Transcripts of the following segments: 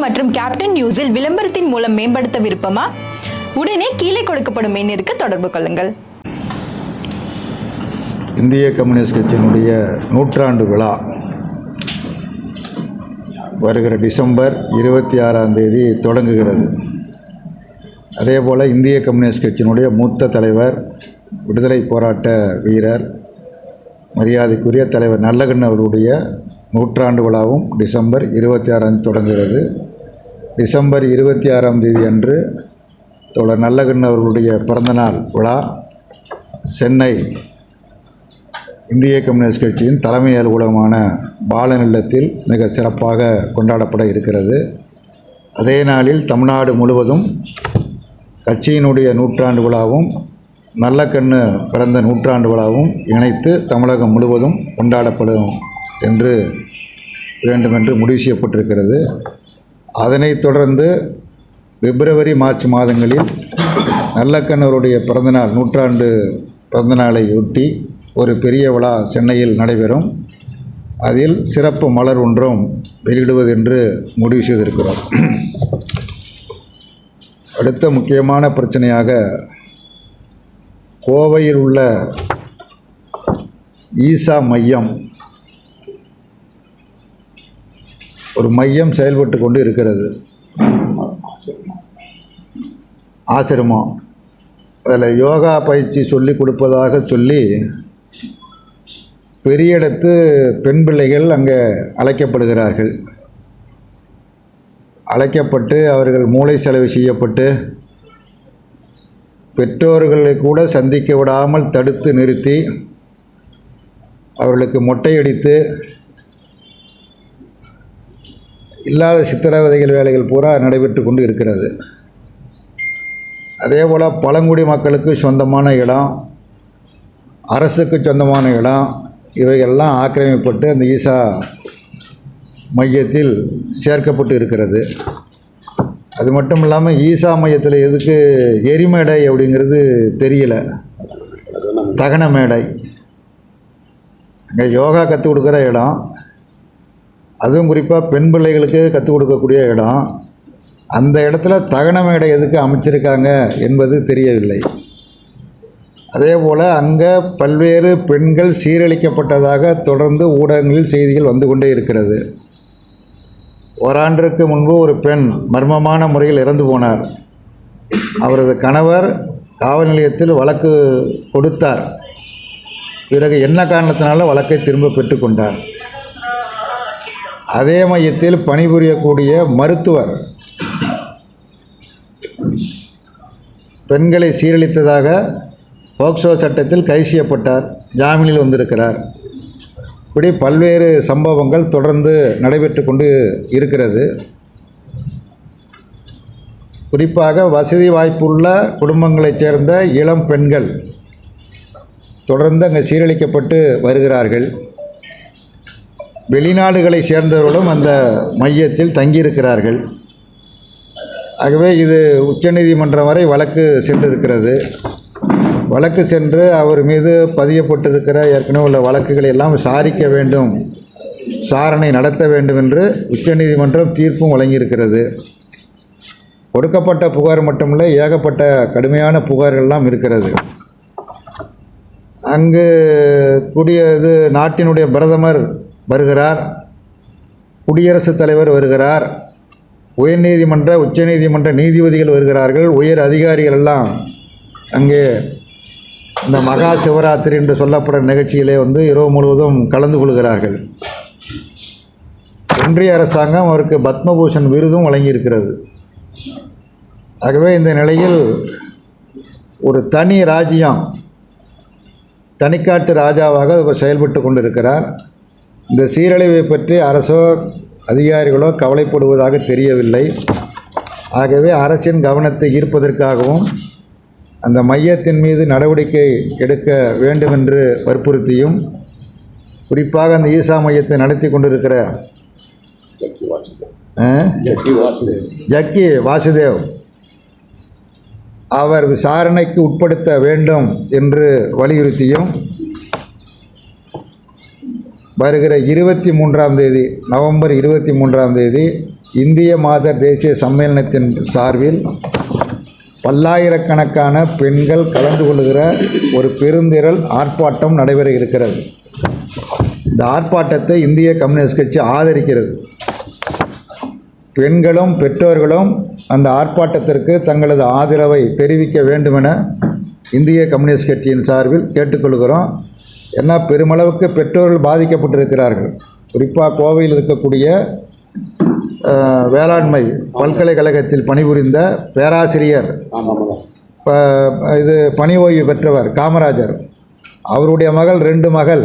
மற்றும் கேப்டன் நியூஸில் விளம்பரத்தின் மூலம் மேம்படுத்த விருப்பமா? உடனே கீழே கொடுக்கப்படும் எண்ணிற்கு தொடர்பு கொள்ளுங்கள். இந்திய கம்யூனிஸ்ட் கட்சியினுடைய 100ஆண்டு விழா வருகிற டிசம்பர் 26 தொடங்குகிறது. அதேபோல் இந்திய கம்யூனிஸ்ட் கட்சியினுடைய மூத்த தலைவர், விடுதலை போராட்ட வீரர், மரியாதைக்குரிய தலைவர் நல்லகண்ணு அவர்களுடைய 100ஆண்டு விழாவும் டிசம்பர் 26 தொடங்குகிறது. டிசம்பர் 26 அன்று தோழர் நல்லகண்ணு அவர்களுடைய பிறந்தநாள் விழா சென்னை இந்திய கம்யூனிஸ்ட் கட்சியின் தலைமை அலுவலகமான பாலன் இல்லத்தில் மிக சிறப்பாக கொண்டாடப்பட இருக்கிறது. அதே நாளில் தமிழ்நாடு முழுவதும் கட்சியினுடைய 100ஆண்டு விழாவும் நல்லகண்ணு பிறந்த 100ஆண்டு விழாவும் இணைத்து தமிழகம் முழுவதும் கொண்டாடப்படும் என்று வேண்டுமென்று முடிவு செய்யப்பட்டிருக்கிறது. அதனைத் தொடர்ந்து பிப்ரவரி, மார்ச் மாதங்களில் நல்லகண்ணவருடைய பிறந்தநாள் 100ஆண்டு பிறந்தநாளை ஒட்டி ஒரு பெரிய விழா சென்னையில் நடைபெறும். அதில் சிறப்பு மலர் ஒன்றும் வெளியிடுவதென்று முடிவு செய்திருக்கிறோம். அடுத்த முக்கியமான பிரச்சனையாக கோவையில் உள்ள ஈசா மையம், ஒரு மையம் செயல்பட்டு கொண்டு இருக்கிறது. ஆசிரமம், அதில் யோகா பயிற்சி சொல்லி கொடுப்பதாக சொல்லி பெரிய இடத்து பெண் பிள்ளைகள் அங்கே அழைக்கப்படுகிறார்கள். அழைக்கப்பட்டு அவர்கள் மூளை செலவு செய்யப்பட்டு பெற்றோர்களை கூட சந்திக்க விடாமல் தடுத்து நிறுத்தி அவர்களுக்கு மொட்டையடித்து இல்லாத சித்திரவதைகள் வேலைகள் பூரா நடைபெற்று கொண்டு இருக்கிறது. அதேபோல் பழங்குடி மக்களுக்கு சொந்தமான இடம், அரசுக்கு சொந்தமான இடம், இவையெல்லாம் ஆக்கிரமிப்பட்டு அந்த ஈசா மையத்தில் சேர்க்கப்பட்டு இருக்கிறது. அது மட்டும் இல்லாமல் ஈசா மையத்தில் எதுக்கு எரிமேடை அப்படிங்கிறது தெரியல. தகன மேடை, அங்கே யோகா கற்றுக் கொடுக்குற இடம், அதுவும் குறிப்பாக பெண் பிள்ளைகளுக்கு கற்றுக் கொடுக்கக்கூடிய இடம். அந்த இடத்துல தகன மேடை எதுக்கு அமைச்சிருக்காங்க என்பது தெரியவில்லை. அதே போல் அங்கே பல்வேறு பெண்கள் சீரழிக்கப்பட்டதாக தொடர்ந்து ஊடகங்களில் செய்திகள் வந்து கொண்டே இருக்கிறது. ஓராண்டிற்கு முன்பு ஒரு பெண் மர்மமான முறையில் இறந்து போனார். அவரது கணவர் காவல் நிலையத்தில் வழக்கு கொடுத்தார். பிறகு என்ன காரணத்தினால வழக்கை திரும்ப பெற்றுக்கொண்டார். அதே மையத்தில் பணிபுரியக்கூடிய மருத்துவர் பெண்களை சீரழித்ததாக போக்சோ சட்டத்தில் கைது செய்யப்பட்டார், ஜாமீனில் வந்திருக்கிறார். இப்படி பல்வேறு சம்பவங்கள் தொடர்ந்து நடைபெற்று கொண்டு இருக்கிறது. குறிப்பாக வசதி வாய்ப்புள்ள குடும்பங்களைச் சேர்ந்த இளம் பெண்கள் தொடர்ந்து அங்கே சீரழிக்கப்பட்டு வருகிறார்கள். வெளிநாடுகளை சேர்ந்தவர்களும் அந்த மையத்தில் தங்கியிருக்கிறார்கள். ஆகவே இது உச்சநீதிமன்றம் வரை வழக்கு சென்றிருக்கிறது. வழக்கு சென்று அவர் மீது பதியப்பட்டிருக்கிற ஏற்கனவே உள்ள வழக்குகளை எல்லாம் விசாரிக்க வேண்டும், விசாரணை நடத்த வேண்டும் என்று உச்சநீதிமன்றம் தீர்ப்பும் வழங்கியிருக்கிறது. கொடுக்கப்பட்ட புகார் மட்டுமில்லை, ஏகப்பட்ட கடுமையான புகார்கள்லாம் இருக்கிறது. அங்கு கூடியது நாட்டினுடைய பிரதமர் வருகிறார், குடியரசுத் தலைவர் வருகிறார், உயர்நீதிமன்ற உச்சநீதிமன்ற நீதிபதிகள் வருகிறார்கள், உயர் அதிகாரிகள் எல்லாம் அங்கே இந்த மகா சிவராத்திரி என்று சொல்லப்படும் நிகழ்ச்சியிலே வந்து இரவு முழுவதும் கலந்து கொள்கிறார்கள். ஒன்றிய அரசாங்கம் அவருக்கு பத்மபூஷன் விருதும் வழங்கியிருக்கிறது. ஆகவே இந்த நிலையில் ஒரு தனி ராஜ்யம், தனிக்காட்டு ராஜாவாக அவர் செயல்பட்டு கொண்டிருக்கிறார். இந்த சீரழிவை பற்றி அரசோ அதிகாரிகளோ கவலைப்படுவதாக தெரியவில்லை. ஆகவே அரசின் கவனத்தை ஈர்ப்பதற்காகவும் அந்த மையத்தின் மீது நடவடிக்கை எடுக்க வேண்டுமென்று வற்புறுத்தியும், குறிப்பாக அந்த ஈசா மையத்தை நடத்தி கொண்டிருக்கிற ஜக்கி வாசுதேவ் அவர் விசாரணைக்கு உட்படுத்த வேண்டும் என்று வலியுறுத்தியும், வருகிற 23ஆம் தேதி, நவம்பர் 23ஆம் தேதி இந்திய மாதர் தேசிய சம்மேளனத்தின் சார்பில் பல்லாயிரக்கணக்கான பெண்கள் கலந்து கொள்கிற ஒரு பெருந்திரள் ஆர்ப்பாட்டம் நடைபெற இருக்கிறது. இந்த ஆர்ப்பாட்டத்தை இந்திய கம்யூனிஸ்ட் கட்சி ஆதரிக்கிறது. பெண்களும் பெற்றோர்களும் அந்த ஆர்ப்பாட்டத்திற்கு தங்களது ஆதரவை தெரிவிக்க வேண்டுமென இந்திய கம்யூனிஸ்ட் கட்சியின் சார்பில் கேட்டுக்கொள்கிறோம். ஏன்னா பெருமளவுக்கு பெற்றோர்கள் பாதிக்கப்பட்டிருக்கிறார்கள். குறிப்பாக கோவையில் இருக்கக்கூடிய வேளாண்மை பல்கலைக்கழகத்தில் பணிபுரிந்த பேராசிரியர், இது பணி ஓய்வு பெற்றவர் காமராஜர், அவருடைய மகள் 2 மகள்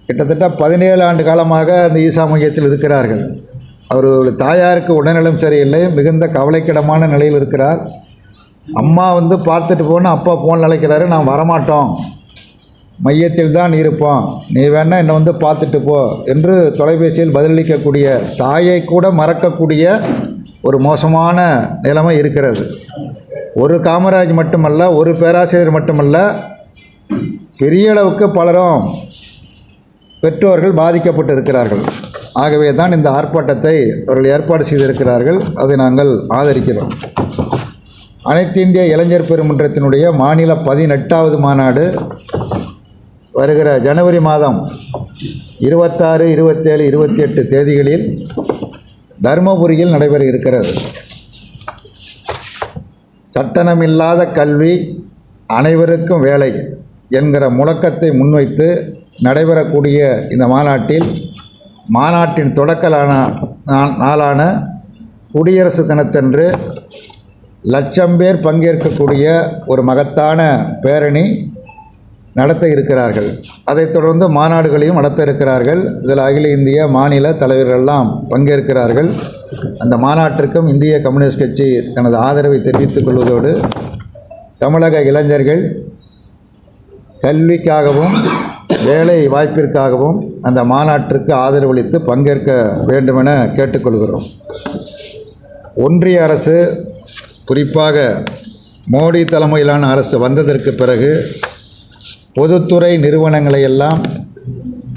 கிட்டத்தட்ட 17 ஆண்டு காலமாக அந்த ஈசா மையத்தில் இருக்கிறார்கள். அவருடைய தாயாருக்கு உடல்நலம் சரியில்லை, மிகுந்த கவலைக்கிடமான நிலையில் இருக்கிறார். அம்மா பார்த்துட்டு போனால் அப்பா ஃபோன் அழைக்கிறாரு, நான் வரமாட்டோம், மையத்தில் தான் இருப்போம், நீ வேணா என்னை பார்த்துட்டு போ என்று தொலைபேசியில் பதிலளிக்கக்கூடிய தாயை கூட மறக்கக்கூடிய ஒரு மோசமான நிலைமை இருக்கிறது. ஒரு காமராஜ் மட்டுமல்ல, ஒரு பேராசிரியர் மட்டுமல்ல, பெரிய அளவுக்கு பலரும் பெற்றோர்கள் பாதிக்கப்பட்டிருக்கிறார்கள். ஆகவே தான் இந்த ஆர்ப்பாட்டத்தை அவர்கள் ஏற்பாடு செய்திருக்கிறார்கள். அதை நாங்கள் ஆதரிக்கிறோம். அனைத்து இந்திய இளைஞர் பெருமன்றத்தினுடைய மாநில 18வது மாநாடு வருகிற ஜனவரி மாதம் 26, 27, 28 தேதிகளில் தருமபுரியில் நடைபெற இருக்கிறது. கட்டணமில்லாத கல்வி அனைவருக்கும் வேலை என்கிற முழக்கத்தை முன்வைத்து நடைபெறக்கூடிய இந்த மாநாட்டின் தொடக்க நாளான குடியரசு தினத்தன்று 1,00,000 பேர் பங்கேற்கக்கூடிய ஒரு மகத்தான பேரணி நடத்த இருக்கிறார்கள். அதைத் தொடர்ந்து மாநாடுகளையும் நடத்த இருக்கிறார்கள். இதில் அகில இந்திய மாநில தலைவர்களெல்லாம் பங்கேற்கிறார்கள். அந்த மாநாட்டிற்கும் இந்திய கம்யூனிஸ்ட் கட்சி தனது ஆதரவை தெரிவித்துக் கொள்வதோடு தமிழக இளைஞர்கள் கல்விக்காகவும் வேலை வாய்ப்பிற்காகவும் அந்த மாநாட்டிற்கு ஆதரவளித்து பங்கேற்க வேண்டுமென கேட்டுக்கொள்கிறோம். ஒன்றிய அரசு, குறிப்பாக மோடி தலைமையிலான அரசு வந்ததற்கு பிறகு பொதுத்துறை நிறுவனங்களை எல்லாம்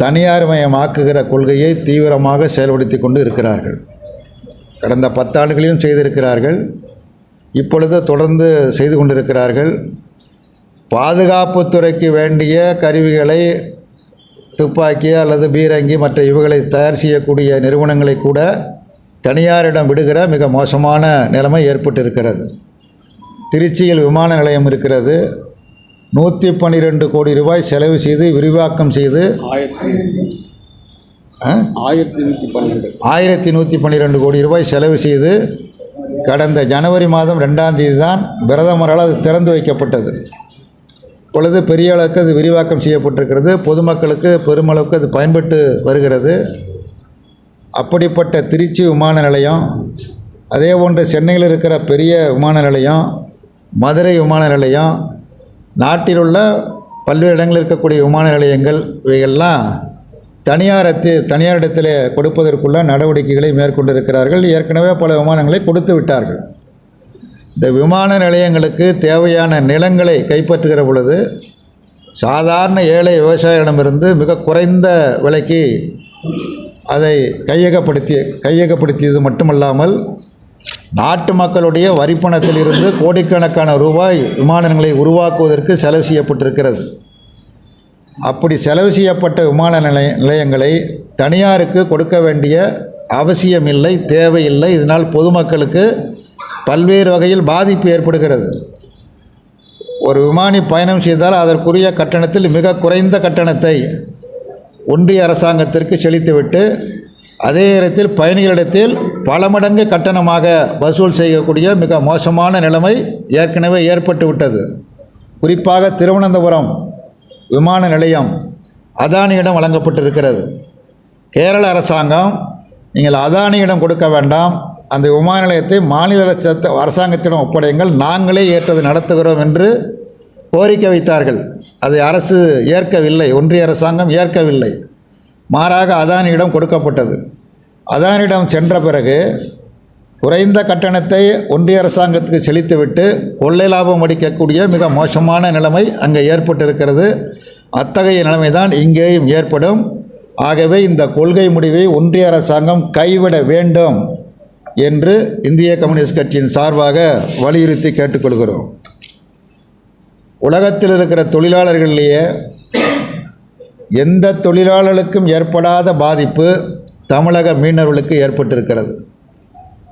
தனியார்மயமாக்குகிற கொள்கையை தீவிரமாக செயல்படுத்தி கொண்டு இருக்கிறார்கள். கடந்த 10 ஆண்டுகளிலும் செய்திருக்கிறார்கள். இப்பொழுது தொடர்ந்து செய்து கொண்டிருக்கிறார்கள். பாதுகாப்புத்துறைக்கு வேண்டிய கருவிகளை, துப்பாக்கி அல்லது பீரங்கி மற்ற இவைகளை தயார் செய்யக்கூடிய நிறுவனங்களை கூட தனியாரிடம் விடுகிற மிக மோசமான நிலைமை ஏற்பட்டிருக்கிறது. திருச்சியில் விமான நிலையம் இருக்கிறது. 112 கோடி ரூபாய் செலவு செய்து விரிவாக்கம் செய்து 1112 கோடி ரூபாய் செலவு செய்து கடந்த ஜனவரி மாதம் 2ஆம் தேதி தான் பிரதமரால் அது திறந்து வைக்கப்பட்டது. இப்பொழுது பெரிய அளவுக்கு அது விரிவாக்கம் செய்யப்பட்டிருக்கிறது. பொதுமக்களுக்கு பெருமளவுக்கு அது பயன்பட்டு வருகிறது. அப்படிப்பட்ட திருச்சி விமான நிலையம், அதே போன்று சென்னையில் இருக்கிற பெரிய விமான நிலையம், மதுரை விமான நிலையம், நாட்டில் உள்ள பல்வேறு இடங்களில் இருக்கக்கூடிய விமான நிலையங்கள் இவையெல்லாம் தனியாரிடத்தில் கொடுப்பதற்குள்ள நடவடிக்கைகளை மேற்கொண்டிருக்கிறார்கள். ஏற்கனவே பல விமானங்களை கொடுத்து விட்டார்கள். இந்த விமான நிலையங்களுக்கு தேவையான நிலங்களை கைப்பற்றுகிற பொழுது சாதாரண ஏழை விவசாயிகளிடமிருந்து மிக குறைந்த விலைக்கு அதை கையகப்படுத்தியது மட்டுமல்லாமல் நாட்டு மக்களுடைய வரிப்பணத்திலிருந்து கோடிக்கணக்கான ரூபாய் விமான நிலையங்களை உருவாக்குவதற்கு செலவு செய்யப்பட்டிருக்கிறது. அப்படி செலவு செய்யப்பட்ட விமான நிலையங்களை தனியாருக்கு கொடுக்க வேண்டிய அவசியமில்லை, தேவையில்லை. இதனால் பொதுமக்களுக்கு பல்வேறு வகையில் பாதிப்பு ஏற்படுகிறது. ஒரு விமானி பயணம் செய்தால் அதற்குரிய கட்டணத்தில் மிக குறைந்த கட்டணத்தை ஒன்றிய அரசாங்கத்திற்கு செலுத்திவிட்டு அதே நேரத்தில் பயணிகளிடத்தில் பல மடங்கு கட்டணமாக வசூல் செய்யக்கூடிய மிக மோசமான நிலைமை ஏற்கனவே ஏற்பட்டுவிட்டது. குறிப்பாக திருவனந்தபுரம் விமான நிலையம் அதானியிடம் வழங்கப்பட்டிருக்கிறது. கேரள அரசாங்கம் நீங்கள் அதானியிடம் கொடுக்க வேண்டாம், அந்த விமான நிலையத்தை மாநில அரசாங்கத்திடம் ஒப்படையுங்கள், நாங்களே ஏற்றது நடத்துகிறோம் என்று கோரிக்கை வைத்தார்கள். அதை அரசு ஏற்கவில்லை, ஒன்றிய அரசாங்கம் ஏற்கவில்லை. மாறாக அதானியிடம் கொடுக்கப்பட்டது. அதானியிடம் சென்ற பிறகு குறைந்த கட்டணத்தை ஒன்றிய அரசாங்கத்துக்கு செலுத்திவிட்டு கொள்ளை லாபம் அடிக்கக்கூடிய மிக மோசமான நிலைமை அங்கே ஏற்பட்டிருக்கிறது. அத்தகைய நிலைமை தான் இங்கேயும் ஏற்படும். ஆகவே இந்த கொள்கை முடிவை ஒன்றிய அரசாங்கம் கைவிட வேண்டும் என்று இந்திய கம்யூனிஸ்ட் கட்சியின் சார்பாக வலியுறுத்தி கேட்டுக்கொள்கிறோம். உலகத்தில் இருக்கிற தொழிலாளர்களிலேயே எந்த தொழிலாளர்களுக்கும் ஏற்படாத பாதிப்பு தமிழக மீனவர்களுக்கு ஏற்பட்டிருக்கிறது.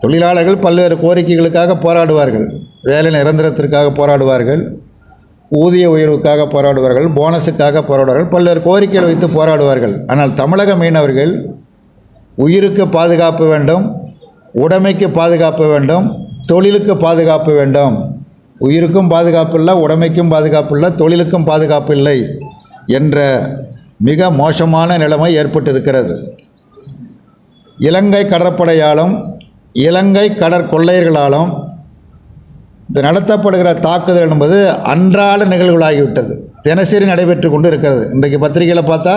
தொழிலாளர்கள் பல்வேறு கோரிக்கைகளுக்காக போராடுவார்கள். வேலை நிரந்தரத்திற்காக போராடுவார்கள், ஊதிய உயர்வுக்காக போராடுவார்கள், போனஸுக்காக போராடுவார்கள், பல்வேறு கோரிக்கைகள் வைத்து போராடுவார்கள். ஆனால் தமிழக மீனவர்கள் உயிருக்கு பாதுகாப்பு வேண்டும், உடைமைக்கு பாதுகாப்பு வேண்டும், தொழிலுக்கு பாதுகாப்பு வேண்டும். உயிருக்கும் பாதுகாப்பு இல்லை, உடைமைக்கும் பாதுகாப்பு இல்லை, தொழிலுக்கும் பாதுகாப்பு இல்லை என்ற மிக மோசமான நிலைமை ஏற்பட்டிருக்கிறது. இலங்கை கடற்படையாலும் இலங்கை கடற்கொள்ளையர்களாலும் இது நடத்தப்படுகிற தாக்குதல் என்பது அன்றாட நிகழ்வுகளாகிவிட்டது. தினசரி நடைபெற்று கொண்டு இருக்கிறது. இன்றைக்கு பத்திரிகையில் பார்த்தா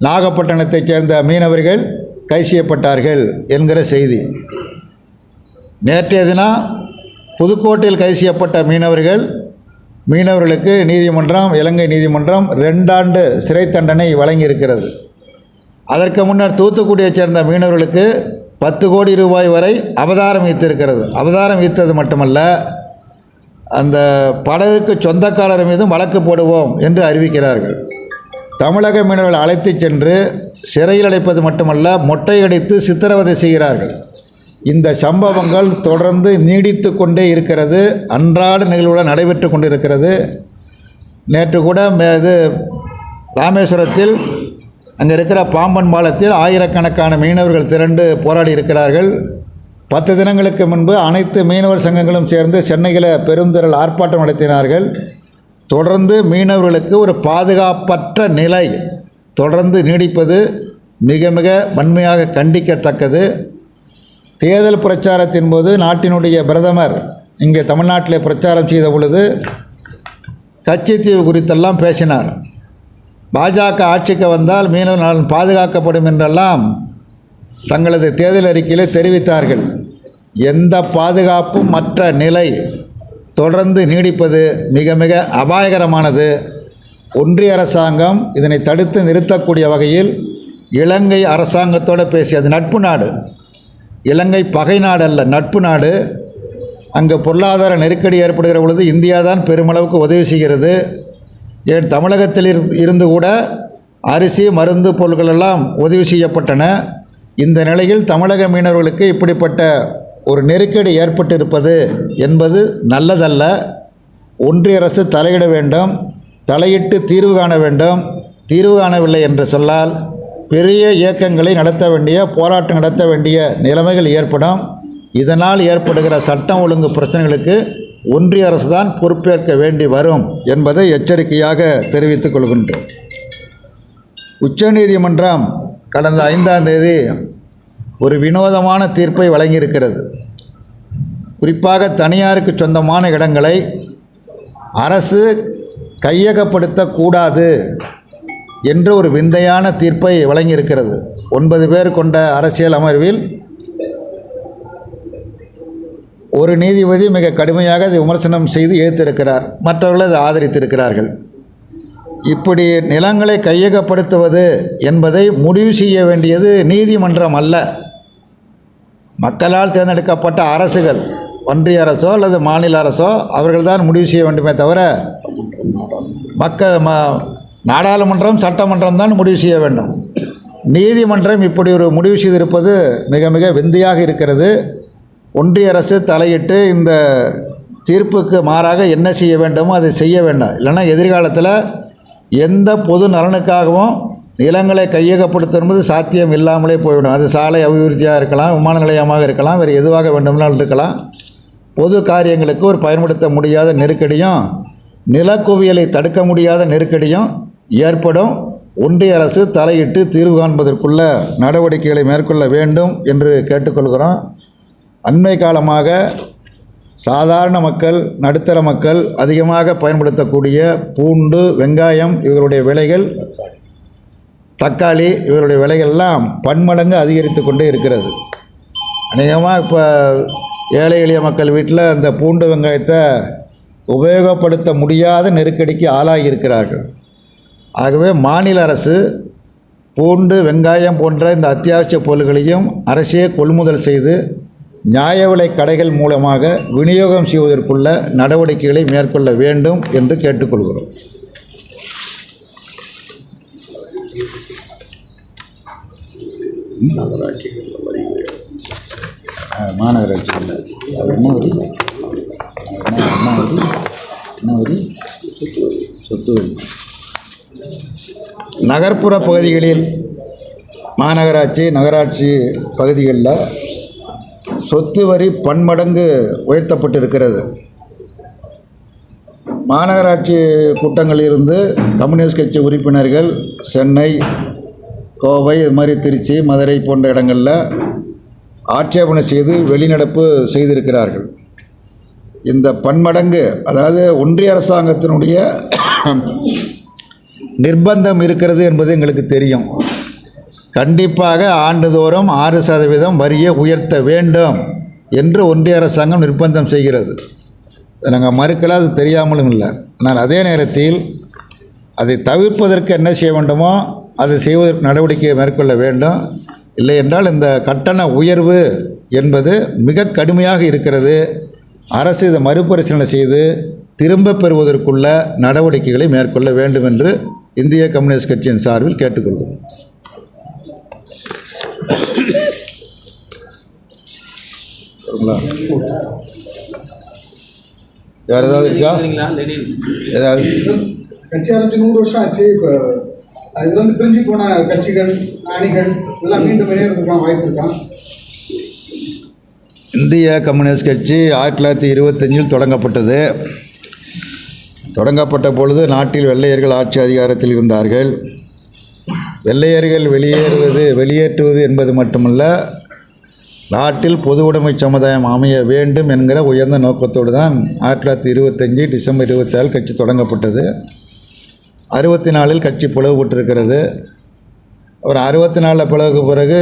நாகப்பட்டினத்தைச் சேர்ந்த மீனவர்கள் கைது செய்யப்பட்டார்கள் என்கிற செய்தி. நேற்றைய தினம் புதுக்கோட்டையில் கைது செய்யப்பட்ட மீனவர்களுக்கு நீதிமன்றம், இலங்கை நீதிமன்றம் 2 ஆண்டு சிறை தண்டனை வழங்கியிருக்கிறது. அதற்கு முன்னர் தூத்துக்குடியைச் சேர்ந்த மீனவர்களுக்கு 10 கோடி ரூபாய் வரை அபதாரம் ஈர்த்திருக்கிறது. அபதாரம் ஈர்த்தது மட்டுமல்ல, அந்த படகுக்கு சொந்தக்காரர் மீதும் வழக்கு போடுவோம் என்று அறிவிக்கிறார்கள். தமிழக மீனவர்கள் அழைத்து சென்று சிறையில் அடைப்பது மட்டுமல்ல, மொட்டையடித்து சித்திரவதை செய்கிறார்கள். இந்த சம்பவங்கள் தொடர்ந்து நீடித்து கொண்டே இருக்கிறது. அன்றாட நிகழ்வுகள் நடைபெற்று கொண்டிருக்கிறது. நேற்று கூட இது ராமேஸ்வரத்தில் அங்கே இருக்கிற பாம்பன் பாலத்தில் ஆயிரக்கணக்கான மீனவர்கள் திரண்டு போராடி இருக்கிறார்கள். 10 தினங்களுக்கு முன்பு அனைத்து மீனவர் சங்கங்களும் சேர்ந்து சென்னையில் பெருந்திரள் ஆர்ப்பாட்டம் நடத்தினார்கள். தொடர்ந்து மீனவர்களுக்கு ஒரு பாதுகாப்பற்ற நிலை தொடர்ந்து நீடிப்பது மிக மிக வன்மையாக கண்டிக்கத்தக்கது. தேர்தல் பிரச்சாரத்தின் போது நாட்டினுடைய பிரதமர் இங்கே தமிழ்நாட்டில் பிரச்சாரம் செய்த பொழுது கச்சத்தீவு குறித்தெல்லாம் பேசினார். பாஜக ஆட்சிக்கு வந்தால் மீனவர் நலன் பாதுகாக்கப்படும் என்றெல்லாம் தங்களது தேர்தல் அறிக்கையிலே தெரிவித்தார்கள். எந்த பாதுகாப்பும் மற்ற நிலை தொடர்ந்து நீடிப்பது மிக மிக அபாயகரமானது. ஒன்றிய அரசாங்கம் இதனை தடுத்து நிறுத்தக்கூடிய வகையில் இலங்கை அரசாங்கத்தோடு பேசி, அது நட்பு நாடு, இலங்கை பகை நாடு அல்ல, நட்பு நாடு. அங்கு பொருளாதார நெருக்கடி ஏற்படுகிற பொழுது இந்தியா தான் பெருமளவுக்கு உதவி செய்கிறது. ஏன் தமிழகத்தில் இருந்து கூட அரிசி, மருந்து பொருட்களெல்லாம் உதவி செய்யப்பட்டன. இந்த நிலையில் தமிழக மீனவர்களுக்கு இப்படிப்பட்ட ஒரு நெருக்கடி ஏற்பட்டிருப்பது என்பது நல்லதல்ல. ஒன்றிய அரசு தலையிட வேண்டும், தலையிட்டு தீர்வு காண வேண்டும். தீர்வு காணவில்லை என்று சொன்னால் பெரிய இயக்கங்களை நடத்த வேண்டிய, போராட்டம் நடத்த வேண்டிய நிலைமைகள் ஏற்படும். இதனால் ஏற்படுகிற சட்டம் ஒழுங்கு பிரச்சனைகளுக்கு ஒன்றிய அரசு தான் பொறுப்பேற்க வேண்டி வரும் என்பதை எச்சரிக்கையாக தெரிவித்துக் கொள்கின்றோம். உச்சநீதிமன்றம் கடந்த 5ஆம் தேதி ஒரு வினோதமான தீர்ப்பை வழங்கியிருக்கிறது. குறிப்பாக தனியாருக்கு சொந்தமான இடங்களை அரசு கையகப்படுத்தக்கூடாது என்று ஒரு விந்தையான தீர்ப்பை வழங்கியிருக்கிறது. 9 பேர் கொண்ட அரசியல் அமர்வில் ஒரு நீதிபதி மிக கடுமையாக அதை விமர்சனம் செய்து எதிர்த்திருக்கிறார். மற்றவர்கள் அதை ஆதரித்திருக்கிறார்கள். இப்படி நிலங்களை கையகப்படுத்துவது என்பதை முடிவு செய்ய வேண்டியது நீதிமன்றம் அல்ல, மக்களால் தேர்ந்தெடுக்கப்பட்ட அரசுகள், ஒன்றிய அரசோ அல்லது மாநில அரசோ அவர்கள்தான் முடிவு செய்ய வேண்டுமே தவிர நாடாளுமன்றம், சட்டமன்றம் தான் முடிவு செய்ய வேண்டும். நீதிமன்றம் இப்படி ஒரு முடிவு செய்திருப்பது மிக மிக விந்தையாக இருக்கிறது. ஒன்றிய அரசு தலையிட்டு இந்த தீர்ப்புக்கு மாறாக என்ன செய்ய வேண்டுமோ அதை செய்ய வேண்டாம். இல்லைன்னா எதிர்காலத்தில் எந்த பொது நலனுக்காகவும் நிலங்களை கையகப்படுத்துவது சாத்தியம் இல்லாமலே போய்விடும். அது சாலை அபிவிருத்தியாக இருக்கலாம், விமான நிலையமாக இருக்கலாம், வேறு எதுவாக வேண்டுமானாலும் இருக்கலாம். பொது காரியங்களுக்கு ஒரு பயன்படுத்த முடியாத நெருக்கடியும், நிலக்குவியலை தடுக்க முடியாத நெருக்கடியும் ஏற்படும். ஒன்றிய அரசு தலையிட்டு தீர்வு காண்பதற்குள்ள நடவடிக்கைகளை மேற்கொள்ள வேண்டும் என்று கேட்டுக்கொள்கிறோம். அண்மை காலமாக சாதாரண மக்கள், நடுத்தர மக்கள் அதிகமாக பயன்படுத்தக்கூடிய பூண்டு, வெங்காயம் இவர்களுடைய விலைகள், தக்காளி இவருடைய விலைகள்லாம் பன்மடங்கு அதிகரித்து கொண்டே இருக்கிறது. அநேகமாக இப்போ ஏழை எளிய மக்கள் வீட்டில் அந்த பூண்டு வெங்காயத்தை உபயோகப்படுத்த முடியாத நெருக்கடிக்கு ஆளாகி இருக்கிறார்கள். ஆகவே மாநில அரசு பூண்டு, வெங்காயம் போன்ற இந்த அத்தியாவசிய பொருட்களையும் அரசே கொள்முதல் செய்து நியாய விலை கடைகள் மூலமாக விநியோகம் செய்வதற்குள்ள நடவடிக்கைகளை மேற்கொள்ள வேண்டும் என்று கேட்டுக்கொள்கிறோம். மாநகராட்சி இல்லை, அது என்ன வரி? என்ன வரி? சொத்து வரி. நகர்ப்புற பகுதிகளில் மாநகராட்சி, நகராட்சி பகுதிகளில் சொத்து வரி பன்மடங்கு உயர்த்தப்பட்டிருக்கிறது. மாநகராட்சி கூட்டங்களிலிருந்து கம்யூனிஸ்ட் கட்சி உறுப்பினர்கள் சென்னை, கோவை, இது மாதிரி திருச்சி, மதுரை போன்ற இடங்களில் ஆட்சேபனை செய்து வெளிநடப்பு செய்திருக்கிறார்கள். இந்த பன்மடங்கு, அதாவது ஒன்றிய அரசாங்கத்தினுடைய நிர்பந்தம் இருக்கிறது என்பது எங்களுக்கு தெரியும். கண்டிப்பாக ஆண்டுதோறும் 6% வரியை உயர்த்த வேண்டும் என்று ஒன்றிய அரசாங்கம் நிர்பந்தம் செய்கிறது. நாங்கள் மறுக்கல, அது தெரியாமலும் இல்லை. ஆனால் அதே நேரத்தில் அதை தவிர்ப்பதற்கு என்ன செய்ய வேண்டுமோ அதை செய்வதற்கு நடவடிக்கையை மேற்கொள்ள வேண்டும். இல்லை என்றால் இந்த கட்டண உயர்வு என்பது மிக கடுமையாக இருக்கிறது. அரசு இதை மறுபரிசீலனை செய்து திரும்ப பெறுவதற்குள்ள நடவடிக்கைகளை மேற்கொள்ள வேண்டும் என்று இந்திய கம்யூனிஸ்ட் கட்சியின் சார்பில் கேட்டுக்கொள்கிறோம். வேறு ஏதாவது இருக்கா? ஏதாவது கட்சி ஆரம்பிச்சு 100 வருஷம் ஆச்சு. இப்போ இதுல பிரிஞ்சு போன கட்சிகள், அணிகள் எல்லாம் மீண்டும் வெளியேறதுக்கான வாய்ப்பு இருக்கான். இந்திய கம்யூனிஸ்ட் கட்சி 1925 தொடங்கப்பட்டது. தொடங்கப்பட்ட பொழுது நாட்டில் வெள்ளையர்கள் ஆட்சி அதிகாரத்தில் இருந்தார்கள். வெள்ளையர்கள் வெளியேற்றுவது என்பது மட்டுமல்ல, நாட்டில் பொது உடைமை சமுதாயம் அமைய வேண்டும் என்கிற உயர்ந்த நோக்கத்தோடு தான் 1925 டிசம்பர் 27 கட்சி தொடங்கப்பட்டது. 64 கட்சி பிளவுபட்டிருக்கிறது. ஒரு 64 பிளவுக்கு பிறகு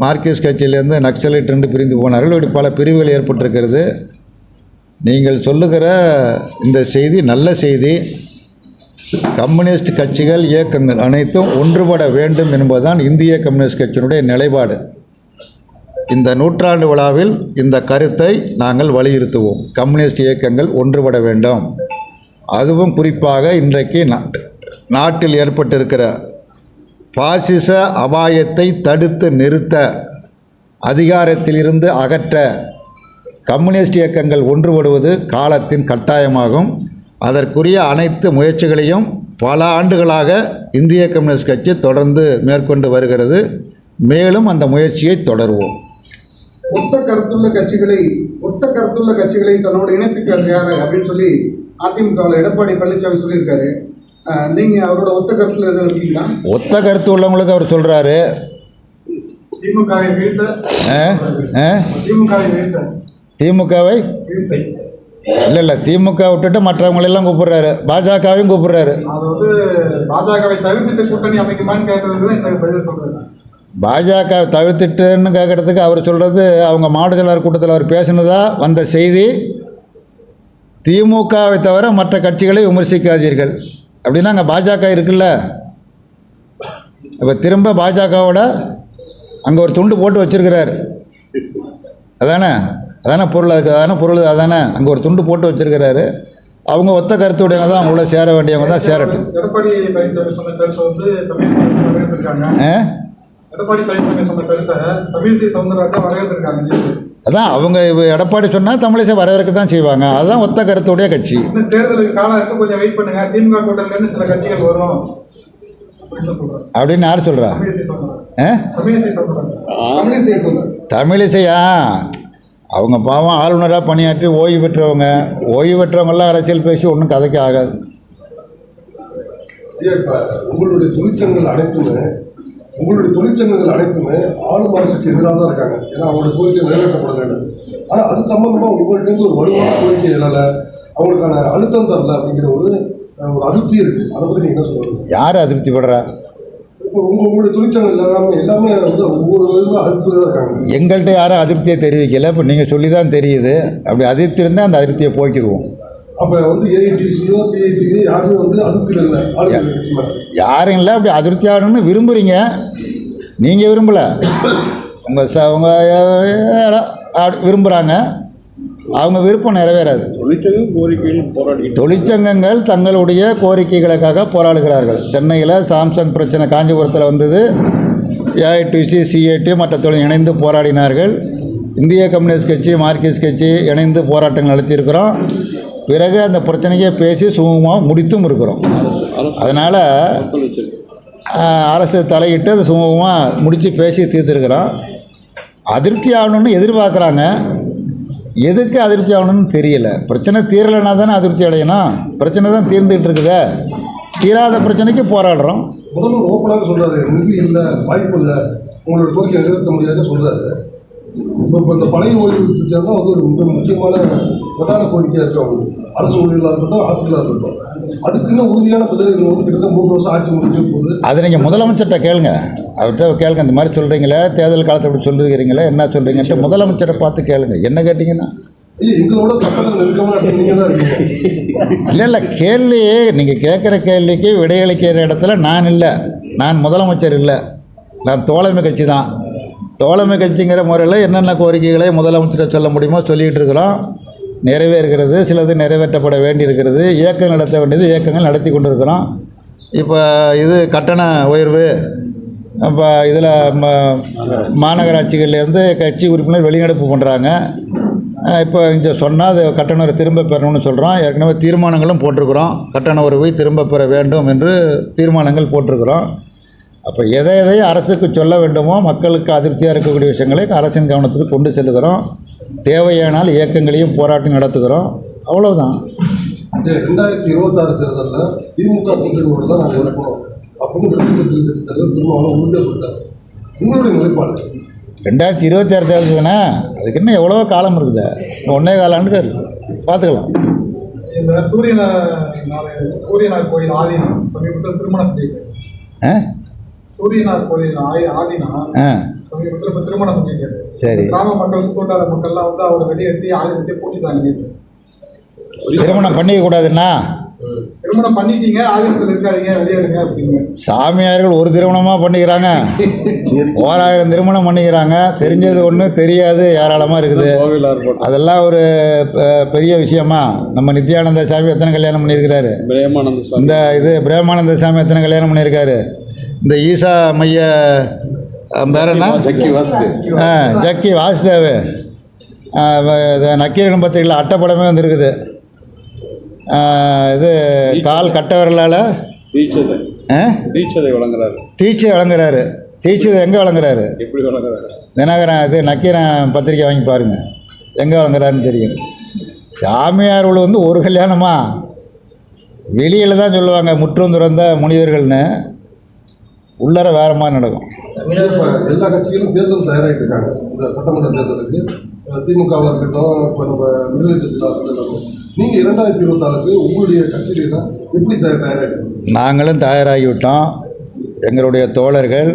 மார்க்சிஸ்ட் கட்சியிலேருந்து நக்சலைட் ரெண்டு பிரிந்து போனார்கள். இப்படி பல பிரிவுகள் ஏற்பட்டிருக்கிறது. நீங்கள் சொல்லுகிற இந்த செய்தி நல்ல செய்தி. கம்யூனிஸ்ட் கட்சிகள், இயக்கங்கள் அனைத்தும் ஒன்றுபட வேண்டும் என்பதுதான் இந்திய கம்யூனிஸ்ட் கட்சியினுடைய நிலைப்பாடு. இந்த நூற்றாண்டு விழாவில் இந்த கருத்தை நாங்கள் வலியுறுத்துவோம். கம்யூனிஸ்ட் இயக்கங்கள் ஒன்றுபட வேண்டும். அதுவும் குறிப்பாக இன்றைக்கு நாட்டில் ஏற்பட்டிருக்கிற பாசிச அபாயத்தை தடுத்து நிறுத்த, அதிகாரத்திலிருந்து அகற்ற கம்யூனிஸ்ட் இயக்கங்கள் ஒன்றுபடுவது காலத்தின் கட்டாயமாகும். அதற்குரிய அனைத்து முயற்சிகளையும் பல ஆண்டுகளாக இந்திய கம்யூனிஸ்ட் கட்சி தொடர்ந்து மேற்கொண்டு வருகிறது. மேலும் அந்த முயற்சியை தொடருவோம். ஒத்த கருத்துள்ள கட்சிகளை தன்னோட இணைத்துக்காரு யாரு அப்படின்னு சொல்லி அதிமுகவில் எடப்பாடி பழனிசாமி சொல்லியிருக்காரு. நீங்க அவரோட ஒத்த கருத்துல எதுவும் இருக்கீங்களா? ஒத்த கருத்து உள்ளவங்களுக்கு அவர் சொல்றாரு. திமுகவை இல்லை திமுக விட்டுட்டு மற்றவங்களெல்லாம் கூப்பிடுறாரு. பாஜகவையும் கூப்பிடுறாரு. அதாவது பாஜகவை தவிர்த்துட்டு கூட்டணி அமைக்குமான்னு கேட்டதுக்கு எனக்கு பதில் சொல்றேன். பாஜக தவிர்த்துட்டுன்னு கேட்குறதுக்கு அவர் சொல்கிறது, அவங்க மாவட்ட செயலாளர் கூட்டத்தில் அவர் பேசினதா வந்த செய்தி, திமுகவை தவிர மற்ற கட்சிகளை விமர்சிக்காதீர்கள் அப்படின்னா அங்கே பாஜக இருக்குல்ல. இப்போ திரும்ப பாஜகவோட அங்கே ஒரு துண்டு போட்டு வச்சுருக்கிறார். அதானே பொருள், அதுக்கு அதானே அங்கே ஒரு துண்டு போட்டு வச்சுருக்கிறாரு. அவங்க ஒத்த கருத்துடையவங்க தான், அவங்கள சேர வேண்டியவங்க தான் சேரட்டும். எடப்பாடி பழனிசாமி சொன்ன கருத்தை வந்து தமிழிசை சவுந்தரராஜன் வரவேற்றிருக்காங்க. அதான் அவங்க எடப்பாடி சொன்னால் தமிழிசை வரவேற்க தான் செய்வாங்க. அதுதான் ஒத்த கருத்துடைய கட்சி. தேர்தலுக்கு காலம் இருக்கு, கொஞ்சம் வெயிட் பண்ணுங்க, திமுக கூட்டணியிலேருந்து சில கட்சிகள் வரும் அப்படின்னு யார் சொல்கிறா? தமிழிசையா? அவங்க பாவம் ஆளுநராக பணியாற்றி ஓய்வு பெற்றவங்கெல்லாம் அரசியல் பேசி ஒன்றும் கதைக்கு ஆகாது. உங்களுடைய தொழிற்சங்கங்கள் அனைத்துமே ஆளும் அரசுக்கு எதிராக தான் இருக்காங்க. ஏன்னா அவங்களுடைய கோரிக்கை நிறைவேற்றப்படலை. ஆனால் அது சம்பந்தமாக உங்கள்கிட்ட ஒரு வலுவான கோரிக்கை எழலை, அவங்களுக்கான அழுத்தம் தரல அப்படிங்கிற ஒரு அதிருப்தி இருக்குது. அதை பற்றி நீங்கள் என்ன சொல்லுவாங்க? யார் அதிருப்தி படுறா? இப்போ உங்களுடைய தொழிற்சங்கங்கள் எல்லாமே வந்து ஒவ்வொரு விதமாக அதிருப்தியில் தான் இருக்காங்க. எங்கள்கிட்ட யாரும் அதிருப்தியை தெரிவிக்கலை. இப்போ நீங்கள் சொல்லி தான் தெரியுது. அப்படி அதிருப்தி இருந்தால் அந்த அதிருப்தியை போக்கிடுவோம். அப்போ வந்து ஏஐடிசியோ சிஐடியோ யாருமே வந்து அதிருப்தியில் இல்லை, யாரும் இல்லை. அப்படி அதிருப்தி ஆகணும்னு விரும்புகிறீங்க. நீங்கள் விரும்பலை, விரும்புகிறாங்க, அவங்க விருப்பம் நிறைவேறாது. தொழிற்சங்கங்கள் தங்களுடைய கோரிக்கைகளுக்காக போராடுகிறார்கள். சென்னையில் சாம்சங் பிரச்சனை காஞ்சிபுரத்தில் வந்தது. ஏஐடிசி, சிஐடி மற்ற தொழில் இணைந்து போராடினார்கள். இந்திய கம்யூனிஸ்ட் கட்சி, மார்க்சிஸ்ட் கட்சி இணைந்து போராட்டங்கள் நடத்தியிருக்கிறோம். பிறகு அந்த பிரச்சனையை பேசி சுமூகமாக முடித்தும் இருக்கிறோம். அதனால் அரசு தலையிட்டு அதை சுமூகமாக முடித்து பேசி தீர்த்துருக்கிறோம். அதிருப்தி ஆகணும்னு எதிர்பார்க்குறாங்க. எதுக்கு அதிருப்தி ஆகணும்னு தெரியல. பிரச்சனை தீரலைன்னா தானே அதிருப்தி அடையணும். பிரச்சனை தான் தீர்ந்துகிட்டு இருக்குதே. தீராத பிரச்சனைக்கு போராடுறோம். முதல்வர் ஓப்பனாக சொல்கிறாரு, நிதி இல்லை, வாய்ப்பு இல்லை, உங்களோட கோரிக்கை நிறைவேற்ற முடியாதுன்னு சொல்கிறாரு. இப்போ இந்த பழைய ஓய்வு திட்டம் தான் வந்து ஒரு மிக முக்கியமான பிரதான கோரிக்கையாக இருக்குது அவங்களுக்கு. அரசு ஊழியர்களாக இருக்கட்டும், ஆசிரியர்களாக இருக்கட்டும். அதுக்கு இன்னும் உறுதியான பதில்கள் வந்து கிட்டத்தட்ட 3 வருஷம் ஆட்சி முடிஞ்ச போது அது நீங்கள் முதலமைச்சர்கிட்ட கேளுங்க. அவர்கிட்ட கேளுங்க. இந்த மாதிரி சொல்கிறீங்களே, தேர்தல் காலத்தை அப்படி சொல்லிருக்கிறீங்களே, என்ன சொல்கிறீங்கன்ட்டு முதலமைச்சரை பார்த்து கேளுங்க. என்ன கேட்டிங்கன்னா எங்களோட சட்டத்தில் நெருக்கமாக நீங்கள் தான் இருக்கீங்க. இல்லை கேள்வி, நீங்கள் கேட்குற கேள்விக்கு விடையளிக்கிற இடத்துல நான் இல்லை, நான் முதலமைச்சர் இல்லை, நான் தோழமை கட்சி தான். தோழமை கட்சிங்கிற முறையில் என்னென்ன கோரிக்கைகளை முதலமைச்சரை சொல்ல முடியுமோ சொல்லிகிட்டு இருக்கிறோம். நிறைவேறுகிறது, சிலது நிறைவேற்றப்பட வேண்டியிருக்கிறது. இயக்கம் நடத்த வேண்டியது இயக்கங்கள் நடத்தி கொண்டு இருக்கிறோம். இப்போ இது கட்டண உயர்வு, இப்போ இதில் மாநகராட்சிகள்லேருந்து கட்சி உறுப்பினர் வெளிநடப்பு பண்ணுறாங்க. இப்போ இங்கே சொன்னால் அது கட்டண உயர்வு திரும்ப பெறணும்னு சொல்கிறோம். ஏற்கனவே தீர்மானங்களும் போட்டிருக்கிறோம். கட்டண உயர்வை திரும்ப பெற வேண்டும் என்று தீர்மானங்கள் போட்டிருக்கிறோம். அப்போ எதை அரசுக்கு சொல்ல வேண்டுமோ, மக்களுக்கு அதிருப்தியாக இருக்கக்கூடிய விஷயங்களை அரசின் கவனத்துக்கு கொண்டு செல்லுகிறோம். தேவையானால் இயக்கங்களையும் போராட்டம் நடத்துகிறோம். அவ்வளவுதான். 2026 தேர்தலில் திமுக கூட்டணியோடு தான் நாங்கள் இருப்போம் அப்படின்னு கட்சி தலைவர் திருமாவளவன் உறுதியாக சொல்லிட்டார். உங்களுடைய நிலைப்பாடு 2026 தேர்தல் தானே, அதுக்கு இன்னும் எவ்வளோ காலம் இருக்குது. 1.25 ஆண்டுக்கு இருக்குது, பார்த்துக்கலாம். இந்த சூரியனார் கோயில் ஆதீனம் சமீபத்தில் திருமணம் செஞ்சிருக்காரு. சூரியனார் கோயில் ஆதீனம் சமீபத்தில் இப்போ திருமணம் செஞ்சிருக்காரு. சரி, கிராம மக்கள், சுற்றுவட்டார மக்கள்லாம் வந்து அவர் வெளியேற்றி ஆதீனத்தை பூட்டிட்டாங்க. திருமணம் பண்ணிக்கக்கூடாதுன்னா திருமணம் பண்ணிட்டீங்க, ஆதீனத்தில் இருக்காதீங்க, வெளியேறுங்க அப்படிங்க. சாமியார்கள் ஒரு திருமணமாக பண்ணிக்கிறாங்க, 1000 திருமணம் பண்ணிக்கிறாங்க. தெரிஞ்சது ஒன்று, தெரியாது ஏராளமாக இருக்குது. அதெல்லாம் ஒரு பெரிய விஷயமா? நம்ம நித்யானந்த சாமி எத்தனை கல்யாணம் பண்ணியிருக்கிறாரு? இந்த இது பிரேமானந்த சாமி எத்தனை கல்யாணம் பண்ணியிருக்காரு? இந்த ஈசா மைய பேர் என்ன, ஜக்கி வாசுதேவ், நக்கீரன் பத்திரிகையில் அட்டைப்படமே வந்துருக்குது. இது கால் கட்ட விரலால் தீட்சதை வழங்குறாரு. தீட்சதை எங்கே வழங்குறாரு? தினகரன் இது நக்கீரன் பத்திரிக்கை வாங்கி பாருங்கள், எங்கே வழங்குறாருன்னு தெரியும். சாமியார்கள் வந்து ஒரு கல்யாணமா? வெளியில் தான் சொல்லுவாங்க முற்றும் துறந்த முனிவர்கள்னு, உள்ளர வேற மாதிரி நடக்கும். எல்லா கட்சிகளும் தேர்தல் தயாராகிட்டு இருக்காங்க. இந்த சட்டமன்ற தேர்தலுக்கு திமுகவாக இருக்கட்டும், இப்போ நம்ம விடுதலை சிறுத்தைகளாக இருக்கட்டும். நீங்கள் 2026க்கு உங்களுடைய கட்சியிலாம் எப்படி தயாராகிட்டு? நாங்களும் தயாராகிவிட்டோம். எங்களுடைய தோழர்கள்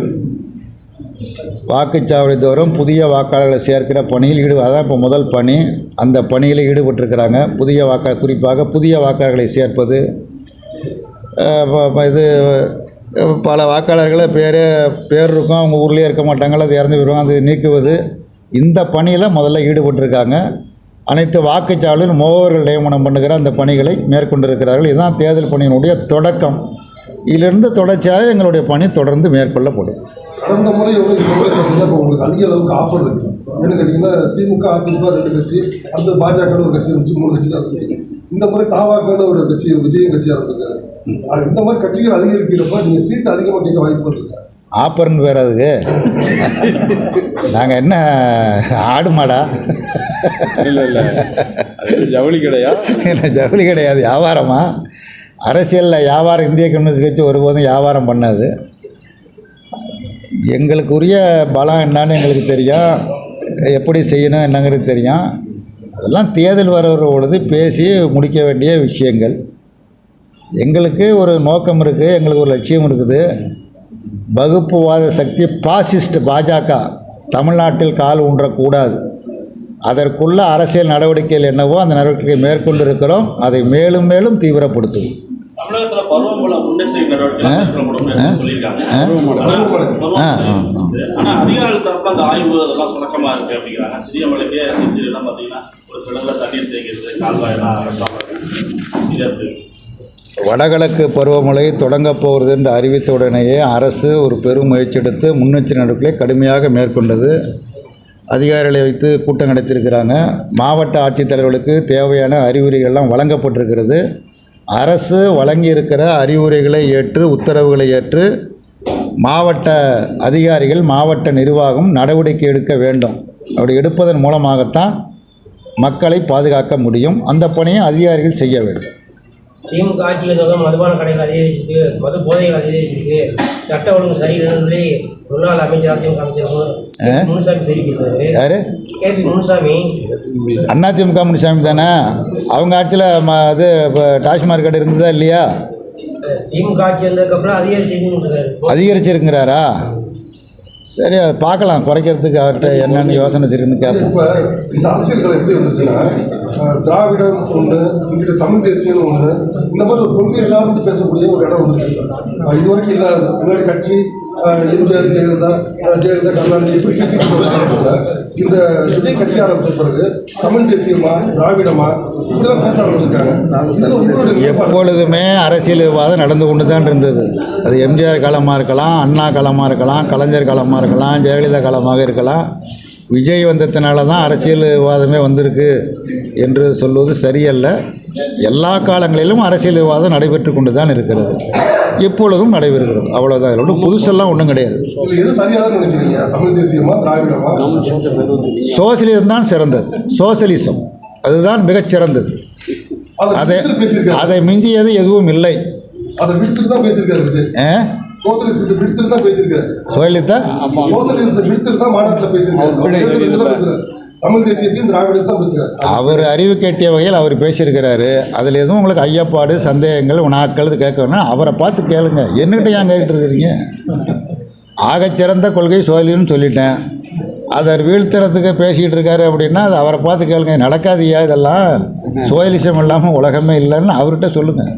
வாக்குச்சாவடி தோறும் புதிய வாக்காளர்களை சேர்க்கிற பணியில் அதான் இப்போ முதல் பணி. அந்த பணியில் ஈடுபட்டிருக்கிறாங்க. புதிய வாக்காளர், குறிப்பாக புதிய வாக்காளர்களை சேர்ப்பது. இது பல வாக்காளர்களை பேர் இருக்கும், அவங்க ஊர்லேயே இருக்க மாட்டாங்கள, அது இறந்து போயிடுவாங்க, அது நீக்குவது. இந்த பணியில் முதல்ல ஈடுபட்டிருக்காங்க. அனைத்து வாக்குச்சாவடியும் முகவர்கள் நியமனம் பண்ணுகிற அந்த பணிகளை மேற்கொண்டிருக்கிறார்கள். இதுதான் தேர்தல் பணியினுடைய தொடக்கம். இதிலிருந்து தொடர்ச்சியாக எங்களுடைய பணி தொடர்ந்து மேற்கொள்ளப்படும். கடந்த முறை பார்த்தீங்கன்னா இப்போ உங்களுக்கு அதிக அளவுக்கு ஆஃபர் இருக்குது. என்ன கேட்டிங்கன்னா, திமுக, அதிமுக 2 கட்சி, அடுத்து பாஜகன்னு ஒரு கட்சி இருந்துச்சு, 3 கட்சி தான் இருந்துச்சு. இந்த முறை தாவாக்கான ஒரு கட்சி, விஜயம் கட்சியாக இருந்திருக்காரு. இந்த மாதிரி கட்சிகள் அதிகரிக்கிறப்ப நீங்கள் சீட்டு அதிகமாக கேட்க வாய்ப்பு இருக்கா? ஆப்பர்னு பேர் அதுக்கு. நாங்கள் என்ன ஆடு மாடா? இல்லை ஜவுளி கிடையா? இல்லை ஜவுளி கிடையாது, வியாபாரமா? அரசியலில் வியாபாரம் இந்திய கம்யூனிஸ்ட் கட்சி ஒருபோதும் வியாபாரம் பண்ணாது. எங்களுக்கு உரிய பலம் என்னன்னு எங்களுக்கு தெரியும், எப்படி செய்யணும் என்னங்கிறது தெரியும். அதெல்லாம் தேர்தல் வர பொழுது பேசி முடிக்க வேண்டிய விஷயங்கள். எங்களுக்கு ஒரு நோக்கம் இருக்குது, எங்களுக்கு ஒரு லட்சியம் இருக்குது. வகுப்புவாத சக்தி பாசிஸ்ட் பாஜக தமிழ்நாட்டில் கால் ஊன்றக்கூடாது. அதற்குள்ள அரசியல் நடவடிக்கைகள் என்னவோ அந்த நடவடிக்கையை மேற்கொண்டு இருக்கிறோம். அதை மேலும் மேலும் தீவிரப்படுத்துவோம். தமிழகத்துல பருவமழை முன்னெச்சரிக்கை நடவடிக்கை மேற்கொள்ளப்படும் சொல்லியிருக்காங்க. ஆனா அதிகாரிகள் தரப்புல அந்த ஆய்வு அதெல்லாம் சுணக்கமா இருக்கு அப்படிங்கிறாங்க. சிறிய மழைக்கே எல்லாம் பாத்தீங்கன்னா ஒரு சில இடத்துல தண்ணீர் தேங்கிடுது, கால்வாயெல்லாம் அடைக்காம இருக்கு. வடகிழக்கு பருவமழை தொடங்கப் போகிறது என்று அறிவித்த உடனேயே அரசு ஒரு பெரும் முயற்சி எடுத்து முன்னெச்சரிக்கை நடவடிக்கைகளை கடுமையாக மேற்கொண்டது. அதிகாரிகளை வைத்து கூட்டம் நடத்தியிருக்கிறாங்க. மாவட்ட ஆட்சித்தலைவர்களுக்கு தேவையான அறிவுரைகள்லாம் வழங்கப்பட்டிருக்கிறது. அரசு வழங்கியிருக்கிற அறிவுரைகளை ஏற்று உத்தரவுகளை ஏற்று மாவட்ட அதிகாரிகள் மாவட்ட நிர்வாகம் நடவடிக்கை எடுக்க வேண்டும். அப்படி எடுப்பதன் மூலமாகத்தான் மக்களை பாதுகாக்க முடியும். அந்த பணியை அதிகாரிகள் செய்ய வேண்டும். திமுக ஆட்சி வந்தவங்க மதுபான கடைகள் அதிகரிச்சிருக்கு, மது போதைகள் அதிகரிச்சிருக்கு, சட்ட ஒழுங்கு சரியில்லைன்னு சொல்லி முன்னாள் அமைச்சர் அதிமுக அமைச்சர் முனுசாமி தெரிவிக்கிறாரு. யாரு? கேபி முனுசாமி. அதிமுக முனுசாமி தானே? அவங்க ஆட்சியில் இது இப்போ டாஸ்மாக் கடை இருந்ததா இல்லையா? திமுக ஆட்சி வந்ததுக்கப்புறம் அதிகரிச்சிருக்கிறாரா? சரி, அதை பார்க்கலாம். குறைக்கிறதுக்கு அவர்கிட்ட என்னென்ன யோசனை இருக்குன்னு கேட்போம். இப்போ இந்த அரசியல்கள் எப்படி இருந்துச்சுன்னா, திராவிடம் ஒன்று, இங்கிட்ட தமிழ் தேசியம்னு ஒன்று, இந்த மாதிரி ஒரு கொள்கை சார்ந்து பேசக்கூடிய ஒரு இடம் வந்துச்சு. இது வரைக்கும் இல்லாத முன்னாடி கட்சி எம்ஜிஆர், ஜெயலலிதா, கருணாநிதி இப்படி இந்த விஜய் கட்சி ஆரம்பிச்ச பிறகு தமிழ் தேசியமா திராவிடமா இப்படிதான் பேச ஆரம்பிச்சிருக்காங்க. எப்பொழுதுமே அரசியல் விவாதம் நடந்து கொண்டு தான் இருந்தது. அது எம்ஜிஆர் காலமாக இருக்கலாம், அண்ணா காலமாக இருக்கலாம், கலைஞர் காலமாக இருக்கலாம், ஜெயலலிதா காலமாக இருக்கலாம். விஜய் வந்ததுனால தான் அரசியல் விவாதமே வந்திருக்கு என்று சொல்வது சரியல்ல. எல்லா காலங்களிலும் அரசியல் விவாதம் நடைபெற்று கொண்டு தான் இருக்கிறது, எப்பொழுதும் நடைபெறுகிறது. அவ்வளோதான். இதோட புதுசெல்லாம் ஒன்றும் கிடையாது. சோசியலிசம் தான் சிறந்தது. சோசியலிசம் அதுதான் மிகச்சிறந்தது. அதை மிஞ்சியது எதுவும் இல்லை. அவர் அறிவு கேட்டிய வகையில் அவர் பேசியிருக்கிறாரு. அதில் எதுவும் உங்களுக்கு ஐயப்பாடு, சந்தேகங்கள், உணாக்கள் கேட்கணும்னா அவரை பார்த்து கேளுங்க. என்னகிட்ட ஏன் கேட்டுட்டு இருக்கிறீங்க? ஆகச்சிறந்த கொள்கை சோழின்னு சொல்லிட்டேன். அதை வீழ்த்துறதுக்கு பேசிக்கிட்டு இருக்காரு அப்படின்னா அது அவரை பார்த்து கேளுங்க. நடக்காதியா இதெல்லாம்? சோயலிசம் இல்லாமல் உலகமே இல்லைன்னு அவர்கிட்ட சொல்லுங்கள்,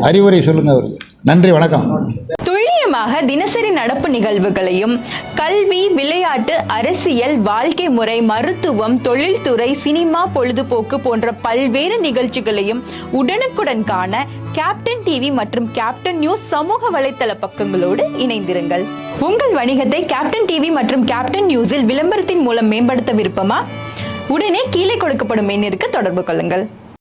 அறிவுரை சொல்லுங்கள் அவருக்கு. நன்றி, வணக்கம். துல்லியமாக தினசரி நடப்பு நிகழ்வுகளையும் கல்வி, விளையாட்டு, அரசியல், வாழ்க்கை முறை, மருத்துவம், தொழில்துறை, சினிமா, பொழுதுபோக்கு போன்ற பல்வேறு நிகழ்ச்சிகளையும் உடனுக்குடன் காண கேப்டன் டிவி மற்றும் கேப்டன் நியூஸ் சமூக வலைத்தள பக்கங்களோடு இணைந்திருங்கள். உங்கள் வணிகத்தை கேப்டன் டிவி மற்றும் கேப்டன் நியூஸில் விளம்பரத்தின் மூலம் மேம்படுத்த விருப்பமா? உடனே கீழே கொடுக்கப்படும் எண்ணிற்கு தொடர்பு கொள்ளுங்கள்.